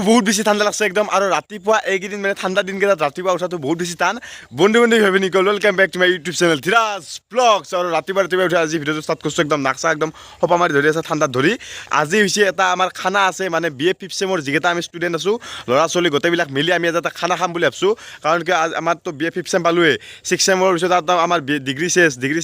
বহুত বেছি ঠাণ্ডা লাগছে একদম আৰু ৰাতিপুৱা এইকেইদিন মানে ঠাণ্ডা দিনকেইটাত ৰাতিপুৱা উঠাটো বহুত বেছি টান বন্ধু ভাবি নিকল welcome back to my YouTube channel Dhiraj vlogs আৰু ৰাতিপুৱা উঠি আজি ভিডিঅ'টো ষ্টাৰ্ট কৰিছোঁ একদম নাকচা একদম সপা মাৰি ধৰি আছে ঠাণ্ডাত ধৰি আজি হৈছে এটা আমাৰ খানা আছে মানে BA 5th চেমৰ যিকেইটা আমি ষ্টুডেণ্ট আছোঁ ল'ৰা ছোৱালী গোটেইবিলাক মিলি আমি এটা খানা খাম বুলি ভাবিছোঁ কাৰণ কি আমাৰতো BA 5th চেম পালোৱে 6th চেমৰ পিছত আমাৰ ডিগ্ৰী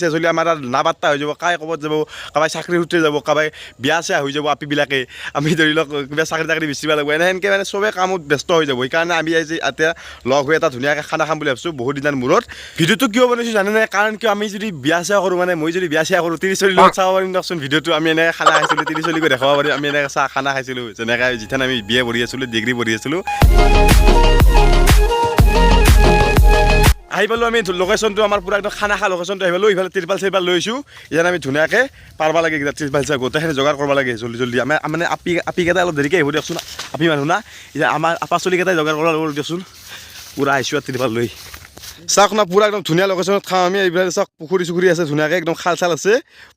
চেছ হ'লে আমাৰ নাবাত্তা হৈ যাব কাই ক'ৰবাত যাব কাবাই চাকৰি সূত্ৰে যাব কাবাই বিয়া চিয়া হৈ যাব আপিবিলাকে আমি ধৰি লওক কিবা চাকৰি তাকৰি বিচাৰিব লাগিব এনেকৈ মানে চবে কামত ব্যস্ত হৈ যাব সেইকাৰণে আমি আজি এতিয়া লগ হৈ এটা ধুনীয়াকৈ খানা খাম বুলি ভাবিছোঁ বহুত দিনৰ মূৰত ভিডিঅ'টো কিয় বনাইছোঁ জানে নাই কাৰণ কিয় আমি যদি বিয়া চিয়া কৰোঁ মানে মই যদি বিয়া চিয়া কৰোঁ 30-40 লগত চাব পাৰিম দিয়কচোন ভিডিঅ'টো আমি এনেকৈ খানা খাইছিলোঁ 30-40 দেখাব পাৰিম আমি এনেকৈ চাহ খানা খাইছিলোঁ যেনেকৈ যিথান আমি BA পঢ়ি আছিলোঁ ডিগ্ৰী পঢ়ি আছিলোঁ আহি পালোঁ আমি লোকেশ্যনটো আমাৰ পূৰা একদম খানা খা লোকেশ্যনটো আহি পালোঁ ইফালে ত্ৰিপাল চিৰপাল লৈছোঁ ইয়াত আমি ধুনীয়াকৈ পাৰবা লাগে ত্ৰিপাল চিৰপাল গোটেইখিনি যোগাৰ কৰিব লাগে জল্দি আমি মানে আপিকেইটা অলপ দেৰিকৈ আহিব দিয়কচোন আপি মানুহ না এতিয়া আমাৰ আপা চলিকেইটাই যোগাৰ কৰিব লাগিব দিয়কচোন পূৰা আহিছোঁ আৰু ত্ৰিপাল লৈ চাওক না পূৰা একদম ধুনীয়া লোকেশ্যনত খাওঁ আমি এইফালে চাওক পুখুৰী চুখুৰী আছে ধুনীয়াকৈ একদম খাল চাল আছে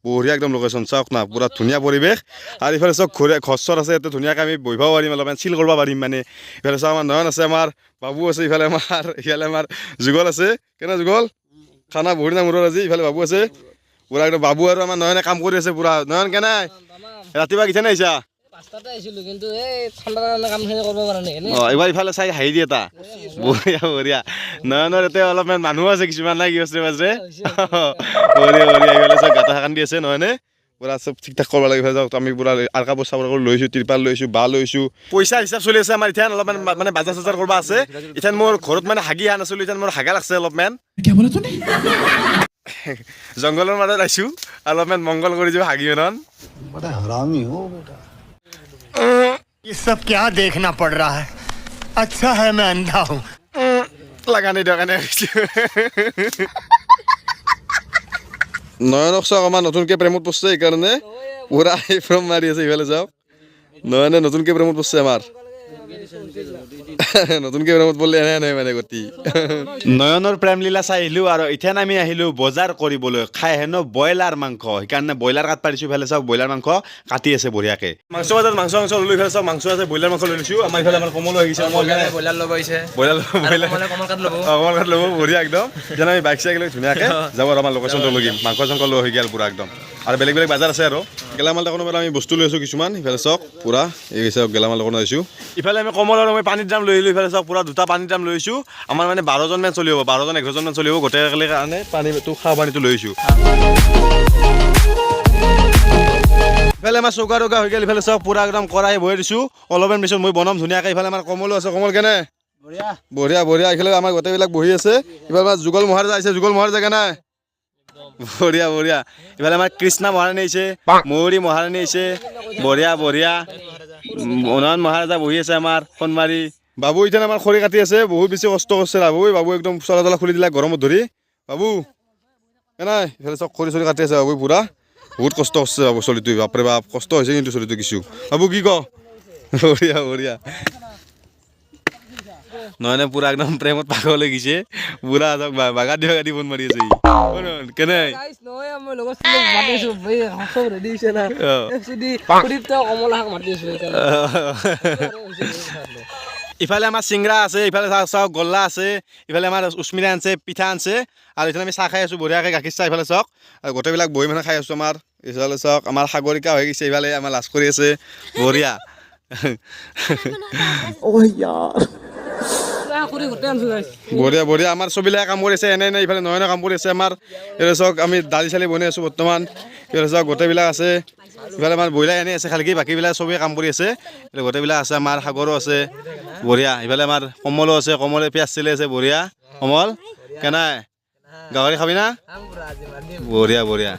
বঢ়িয়া একদম লোকেশ্যন চাওক না পূৰা ধুনীয়া পৰিৱেশ আৰু ইফালে চাওক ঘৰ চৰ আছে ইয়াতে ধুনীয়াকৈ আমি বহিব পাৰিম অলপমান চিল কৰিব পাৰিম মানে ইফালে চাওক আমাৰ নয়ন আছে আমাৰ বাবু আছে ইফালে আমাৰ যুগল আছে কেনে যুগল খানা বহুত দিনৰ মূৰত আজি ইফালে বাবু আছে পূৰা একদম বাবু আৰু আমাৰ নয়নে কাম কৰি আছে পূৰা নয়ন কেনে ৰাতিপুৱা কেতিয়ানে আহিছা এইবাৰ ইফালে চাই হাঁহি দিয়ে এটা বঢ়িয়া নয়নৰ ইয়াতে অলপমান মানুহ আছে কিছুমান নাই কি আছে মাজে বঢ়িয়া এইফালে চাওক গাঁটা শাকান দি আছে নহয়নে পূৰা চব ঠিক ঠাক কৰিব লাগে যাওক আমি পূৰা আৰ কাপোৰ চাপোৰ লৈছোঁ ত্ৰিপাল লৈছোঁ বা লৈছোঁ পইচা হিচাপ চলি আছে আমাৰ এতিয়া অলপমান মানে বাজাৰ চাজাৰ কৰিব আছে এতিয়া মোৰ ঘৰত মানে হাগি অহা নাছিলোঁ এতিয়া মোৰ হাগা লাগছে অলপমান জংঘলৰ মাজত আহিছোঁ অলপমান মংগল কৰি দিওঁ হাগি মেনন ये सब क्या देखना पड़ रहा है अच्छा है मैं अंधा हूँ লগা নাই দিয়ক এনে নয়নক চাওক আমাৰ নতুনকৈ প্ৰেমত পৰিছে সেইকাৰণে পূৰা ফ্ৰম মাৰি আছে ইফালে চাওক নয়নে নতুনকৈ প্ৰেমত পৰিছে আমাৰ নতুনকৈ প্ৰেমত পৰিলে এনে মানে গতি নয়নৰ প্ৰেম লীলা চাই আহিলোঁ আৰু এতিয়া আমি আহিলোঁ বজাৰ কৰিবলৈ খাই হেনো ব্ৰইলাৰ মাংস সেইকাৰণে ব্ৰইলাৰ কাট পাৰিছোঁ ইফালে চাওক ব্ৰইলাৰ মাংস কাটি আছে বঢ়িয়াকৈ মাংস বজাৰত মাংস ল'লোঁ ইফালে চাওক মাংস আছে ব্ৰইলাৰ মাংস লৈ লৈছোঁ আমাৰ ইফালে আমাৰ কমলো আহিছে ব্ৰইলাৰ ল'ব আহিছে কমল কাট ল'ব বঢ়িয়া একদম এতিয়া আমি বাইক চাইক লৈ ধুনীয়াকৈ যাব আৰু আমাৰ লোকেশ্যনটো লৈ দিম মাংস চাংস লৈ হৈ গ'ল পূৰা একদম আৰু বেলেগ বাজাৰ আছে আৰু গেলামাল দোকানৰ পৰা আমি বস্তু লৈ আছোঁ কিছুমান ইফালে চাওক পূৰা এই চাওক গেলামাল দোকানত আহিছোঁ ইফালে আমি কমল আৰু মই পানীৰ দাম লৈ আহিলোঁ ইফালে চাওক পূৰা দুটা পানীৰ দাম লৈছোঁ আমাৰ মানে 12জন মান চলি হ'ব 11জন মান চলি হ'ব গোটেই কাৰণে পানীটো খোৱা পানীটো লৈছোঁ ইফালে আমাৰ চৌকা টৌকা হৈ গ'ল ইফালে চাওক পূৰা একদম কৰাহি বহাই দিছোঁ অলপমান পিছত মই বনাম ধুনীয়াকৈ ইফালে আমাৰ কমলো আছে কমল কেনে বঢ়িয়া ইফালে আমাৰ গোটেইবিলাক বহি আছে ইফালে আমাৰ যুগল মহাৰাজা আহিছে যুগল মহাৰাজা কেনে বঢ়িয়া ইফালে আমাৰ কৃষ্ণা মহাৰাণী আহিছে ময়ূৰী মহাৰাণী আহিছে বঢ়িয়া নয়ন মহাৰাজা বহি আছে আমাৰ সোণমাৰী বাবু এতিয়া আমাৰ খৰি কাটি আছে বহুত বেছি কষ্ট কৰিছে বাবু একদম চলা তলা খুলি দিলে গৰমত ধৰি বাবু কেনে ইফালে চব খৰি চৰি কাটি আছে বাবু পূৰা বহুত কষ্ট কৰিছে বাবু চলিটো বাপৰে বাপ কষ্ট হৈছে কিন্তু চলিটো কিছু বাবু কি ক বঢ়িয়া নয়নে পূৰা একদম প্ৰেমত পাগল হৈ গৈছে পূৰা বাগা দি ফোন মাৰি আছে কেনে ইফালে আমাৰ চিংৰা আছে ইফালে চাওক গল্লা আছে ইফালে আমাৰ উস্মিতা আনছে পিঠা আনছে আৰু ইফালে আমি চাহ খাই আছোঁ বঢ়িয়াকৈ গাখীৰ চাহ ইফালে চাওক আৰু গোটেইবিলাক বহি মানে খাই আছোঁ আমাৰ ইফালে চাওক আমাৰ সাগৰিকা হৈ গৈছে ইফালে আমাৰ লাজ কৰি আছে বঢ়িয়া বঢ়িয়া আমাৰ চবিলাকে কাম কৰি আছে এনে ইফালে নয়নে কাম কৰি আছে আমাৰ ইফালে চাওক আমি দালি চালি বনাই আছোঁ বৰ্তমান ইফালে চাওক গোটেইবিলাক আছে ইফালে আমাৰ ব্ৰইলাৰ এনেই আছে খালি বাকীবিলাক চবেই কাম কৰি আছে গোটেইবিলাক আছে আমাৰ সাগৰো আছে বঢ়িয়া ইফালে আমাৰ কমলো আছে কমলে পিঁয়াজ চিলি আছে বঢ়িয়া কমল কেনাই গাহৰি খাবি না বঢ়িয়া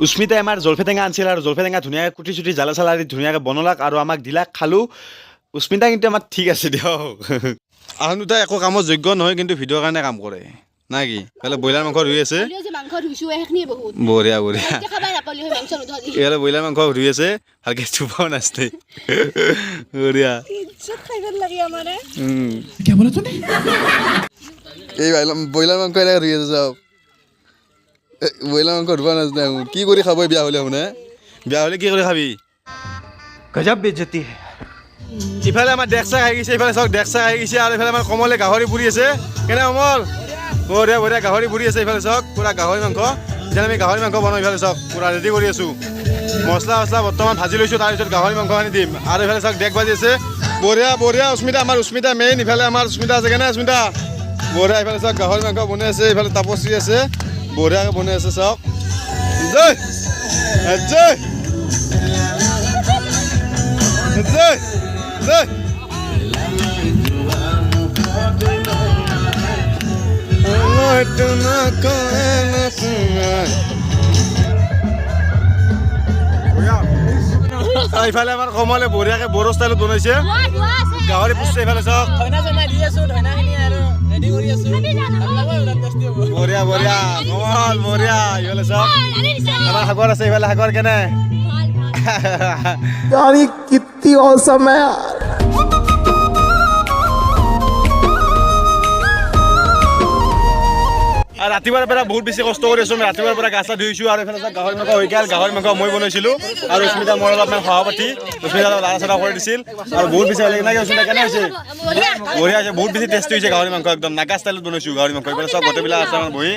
উস্মিতাই আমাৰ জলফাই টেঙা আনিছিল আৰু জলফাই টেঙা ধুনীয়াকৈ কুটি চুটি জ্বালা চালা দি ধুনীয়াকৈ বনালাক আৰু আমাক দিলাক খালোঁ উস্মিতা কিন্তু আমাৰ ঠিক আছে দিয়ক আহোঁ দুটা একো কামত যোগ্য নহয় কিন্তু ভিডিঅ'ৰ কাৰণে কাম কৰে না কি ইফালে ব্ৰইলাৰ মাংস ধুই আছে বঢ়িয়া ইফালে ব্ৰইলাৰ মাংস ধুই আছে ভালকৈ চুপাও নাচতে বঢ়িয়া এই ব্ৰইলাৰ মাংস এনেকৈ ধুই আছে চাওক ব্ৰইলাৰ মাংস ধুবা নাজানে কি কৰি খাব বিয়া হ'লে শুনে বিয়া হ'লে কি কৰি খাবি गजब बेइज्जती है ইফালে আমাৰ ডেকচা খাই গৈছে ইফালে চাওক ডেকচা খাই গৈছে আৰু ইফালে আমাৰ কমলে গাহৰি পুৰি আছে কেনে অমল বঢ়িয়া বঢ়িয়া গাহৰি পুৰি আছে ইফালে চাওক পুৰা গাহৰি মাংস এতিয়া আমি গাহৰি মাংস বনাওঁ ইফালে চাওক পুৰা ৰেডি কৰি আছোঁ মছলা চছলা বৰ্তমান ভাজি লৈছোঁ তাৰপিছত গাহৰি মাংস আনি দিম আৰু ইফালে চাওক ডেক ভাজি আছে বঢ়িয়া বঢ়িয়া উস্মিতা আমাৰ উস্মিতা মেইন ইফালে আমাৰ উস্মিতা আছে কেনে উস্মিতা বঢ়িয়া ইফালে চাওক গাহৰি মাংস বনাই আছে ইফালে তাপশ্ৰী আছে বঢ়িয়াকৈ বনাই আছে চাওক জয় জয় জয় জয় ইফালে আমাৰ কমলে বঢ়িয়াকে বড়ো ষ্টাইলত বনাইছে গাহৰি পুচছে ইফালে চাওক বঢ়িয়া বঢ়িয়া কমল বঢ়িয়া ইফালে চাওক আমাৰ সাগৰ আছে ইফালে সাগৰ কেনে यार ये कितनी औसम है यार আৰু ৰাতিপুৱাৰ পৰা বহুত বেছি কষ্ট কৰি আছোঁ আমি ৰাতিপুৱাৰ পৰা গা চা ধুইছোঁ আৰু এইফালে গাহৰি মাংস হৈ গ'ল গাহৰি মাংস মই বনাইছিলোঁ আৰু উস্মিতা মোৰ অলপমান সভাপাতি উস্মিতা লাৰা চাৰা কৰি দিছিল আৰু বহুত বেছি ভাল লাগিল নাই উস্মিতা কেনে হৈছে বঢ়িয়া হৈছে বহুত বেছি টেষ্টি হৈছে গাহৰি মাংস একদম নাগা ষ্টাইলত বনাইছোঁ গাহৰি মাংস এইফালে চব গোটেইবিলাক আছে আমাৰ বহি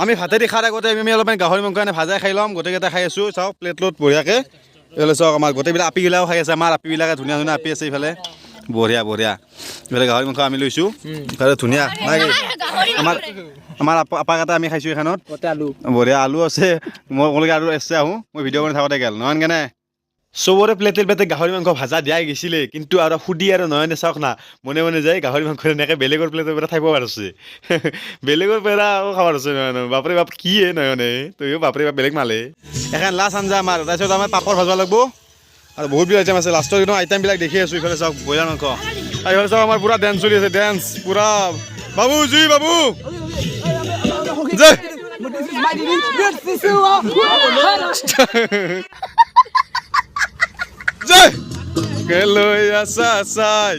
আমি ভাতেদি খাৰ আগতে আমি অলপমান গাহৰি মাংস এনে ভাজাই খাই ল'ম গোটেইকেইটা খাই আছোঁ চাওক প্লেটলোত বঢ়িয়াকৈ এইফালে চাওক আমাৰ গোটেইবিলাক আপীগিলাও খাই আছে আমাৰ আপীবিলাকে ধুনীয়া ধুনীয়া আপী আছে এইফালে বঢ়িয়া বঢ়িয়া এইফালে গাহৰি মাংস আমি লৈছোঁ ইফালে ধুনীয়া নাই আমাৰ আমাৰ আপাকেইটা আমি খাইছোঁ এখনত বঢ়িয়া আলু আছে মই ক'লৈকে আৰু এছে আহোঁ মই ভিডিঅ' বনাই থাকোঁতে গ'ল নহয় কেনে চবৰে প্লেটে প্লেটে গাহৰি মাংস ভাজা দিয়াই গৈছিলে কিন্তু আৰু সুধি আৰু নয়নে চাওক না মনে মনে যায় গাহৰি মাংস এনেকৈ বেলেগৰ প্লেটৰ পৰা থাকিব পাৰিছে বেলেগৰ পৰা আকৌ খাব পাৰিছে নয়নে বাপৰে বাপ কি হে নয়নে তইও বাপৰে বাপ বেলেগ মালে এখন লাষ্ট আঞ্জা আমাৰ তাৰপিছত আমাৰ পাপৰ ভাজবা লাগিব আৰু বহুত বিলাক আইটেম আছে লাষ্টৰ একদম আইটেমবিলাক দেখি আছোঁ ইফালে চাওক ব্ৰইলাৰ মাংস আৰু ইফালে চাওক আমাৰ পূৰা ডেন্স চলি আছে ডেন্স পূৰা বাবু জুই বাবু জয় জয় লৈ আছা চাই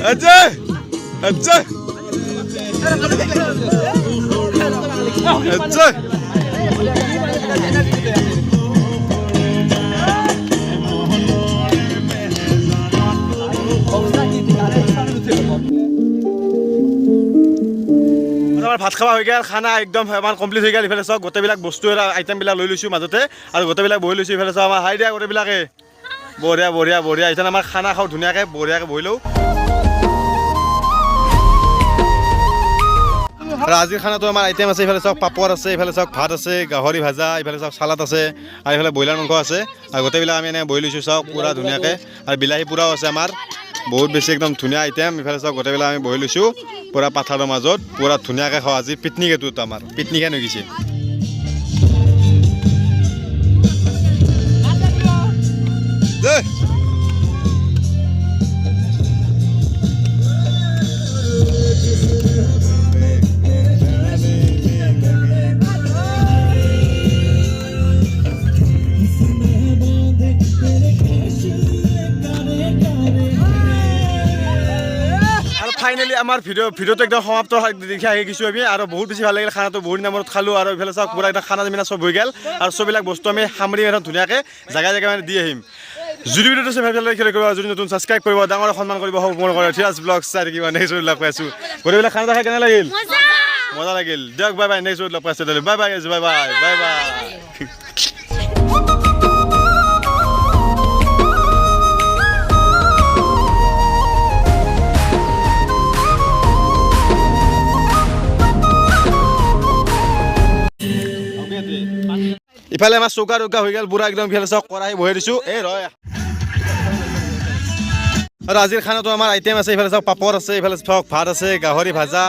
অজয় অজয় অজয় আমাৰ ভাত খাবা হৈ গ'ল খানা একদম আমাৰ কমপ্লিট হৈ গ'ল ইফালে চাওক গোটেইবিলাক বস্তু আইটেমবিলাক লৈ লৈছোঁ মাজতে আৰু গোটেইবিলাক বহি লৈছোঁ ইফালে চাওক আমাৰ হাই দিয়া গোটেইবিলাকে বঢ়িয়া বঢ়িয়া বঢ়িয়া এতিয়া আমাৰ খানা খাওঁ ধুনীয়াকৈ বঢ়িয়াকৈ বহি লওঁ আৰু আজিৰ খানাটো আমাৰ আইটেম আছে ইফালে চাওক পাপৰ আছে ইফালে চাওক ভাত আছে গাহৰি ভাজা ইফালে চাওক চালাড আছে আৰু ইফালে ব্ৰইলাৰ মাংস আছে আৰু গোটেইবিলাক আমি এনেকৈ বহি লৈছোঁ চাওক পূৰা ধুনীয়াকৈ আৰু বিলাহী পূৰাও আছে আমাৰ বহুত বেছি একদম ধুনীয়া আইটেম ইফালে চাওক গোটেইবিলাক আমি বহি লৈছোঁ পূৰা পাথাৰৰ মাজত পূৰা ধুনীয়াকৈ খাওঁ আজি পিকনিক এইটোত আমাৰ পিকনিক হৈ গৈছে ফাইনেলি আমাৰ ভিডিঅ'টো একদম সমাপ্ত দেখি আহি গৈছোঁ আমি আৰু বহুত বেছি ভাল লাগিল খানাটো বহুত দিনৰ মূৰত খালোঁ আৰু এইফালে চাওক পূৰা একদম খানা জামিনা চব হৈ গ'ল আৰু চববিলাক বস্তু আমি সামৰি একদম ধুনীয়াকৈ জেগাই জেগাই মানে দি আহিম যদি ভিডিঅ'টো চাই ভাল লাগিলে কৰিব যদি নতুন ছাবস্ক্ৰাইব কৰিব ডাঙৰ সন্মান কৰিব সব মোৰ কৰে থিৰাজ ব্লগ চাই থাকিব নেক্সট লগ পাইছোঁ গোটেইবিলাক খানা খাই কেনে লাগিল মজা লাগিল দিয়ক বাই বাই নেক্সট লগ পাইছোঁ bye bye bye bye bye bye ইফালে আমাৰ চৌকা টৌকা হৈ গ'ল পুৰা একদম ইফালে চাওক কৰাহি বহাই দিছোঁ এই ৰয় আৰু আজিৰ খানাটো আমাৰ আইটেম আছে ইফালে চাওক পাপৰ আছে ইফালে চাওক ভাত আছে গাহৰি ভাজা